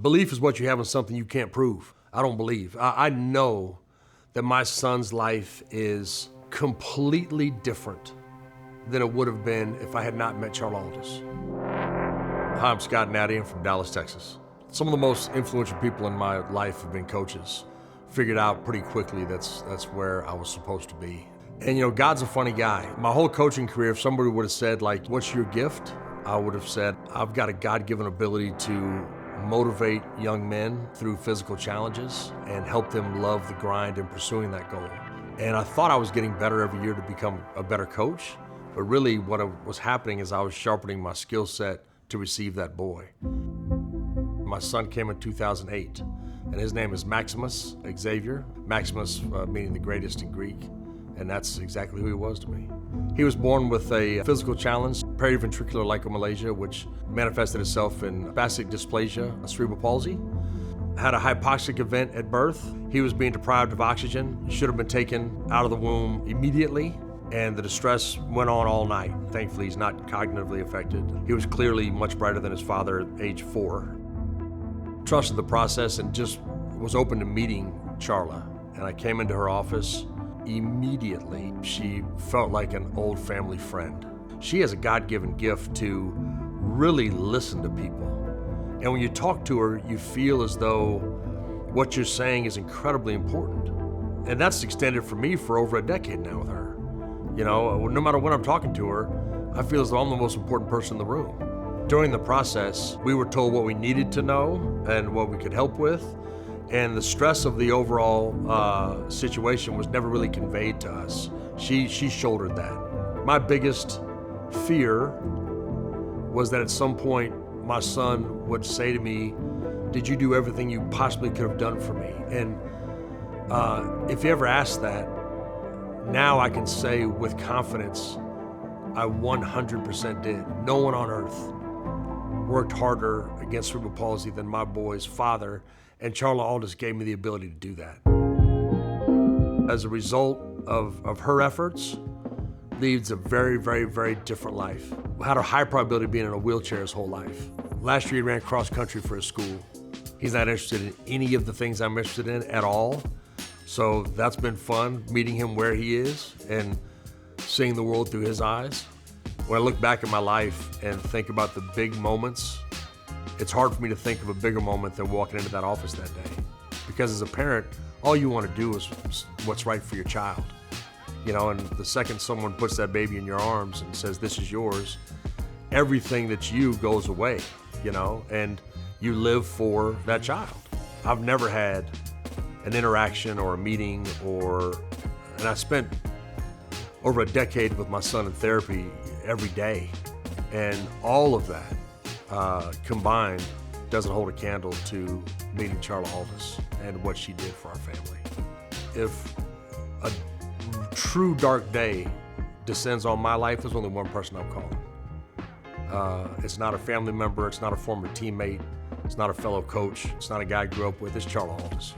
Belief is what you have in something you can't prove. I don't believe. I know that my son's life is completely different than it would have been if I had not met Charla Aldous. Hi, I'm Scott Natty. I'm from Dallas, Texas. Some of the most influential people in my life have been coaches. Figured out pretty quickly that's where I was supposed to be. And you know, God's a funny guy. My whole coaching career, if somebody would have said, like, what's your gift? I would have said, I've got a God-given ability to motivate young men through physical challenges and help them love the grind in pursuing that goal. And I thought I was getting better every year to become a better coach, but really what was happening is I was sharpening my skill set to receive that boy. My son came in 2008, and his name is Maximus Xavier. Maximus meaning the greatest in Greek, and that's exactly who he was to me. He was born with a physical challenge, periventricular lycomalacia, which manifested itself in spastic dysplasia, cerebral palsy. Had a hypoxic event at birth. He was being deprived of oxygen. He should have been taken out of the womb immediately, and the distress went on all night. Thankfully, he's not cognitively affected. He was clearly much brighter than his father at age 4. Trusted the process and just was open to meeting Charla. And I came into her office. Immediately, she felt like an old family friend. She has a God-given gift to really listen to people. And when you talk to her, you feel as though what you're saying is incredibly important. And that's extended for me for over a decade now with her. You know, no matter when I'm talking to her, I feel as though I'm the most important person in the room. During the process, we were told what we needed to know and what we could help with. And the stress of the overall situation was never really conveyed to us. She shouldered that. My biggest fear was that at some point my son would say to me, did you do everything you possibly could have done for me? And if he ever asked that, now I can say with confidence, I 100% did. No one on earth worked harder against cerebral palsy than my boy's father, and Charla Aldous gave me the ability to do that. As a result of her efforts, leads a very, very, very different life. Had a high probability of being in a wheelchair his whole life. Last year he ran cross country for his school. He's not interested in any of the things I'm interested in at all. So that's been fun, meeting him where he is and seeing the world through his eyes. When I look back at my life and think about the big moments, it's hard for me to think of a bigger moment than walking into that office that day. Because as a parent, all you want to do is what's right for your child. You know, and the second someone puts that baby in your arms and says, this is yours, everything that's you goes away, you know, and you live for that child. I've never had an interaction or a meeting and I spent over a decade with my son in therapy every day. And all of that combined doesn't hold a candle to meeting Charla Aldous and what she did for our family. If a true dark day descends on my life, there's only one person I'm calling. It's not a family member, it's not a former teammate, it's not a fellow coach, it's not a guy I grew up with, it's Charla Aldous.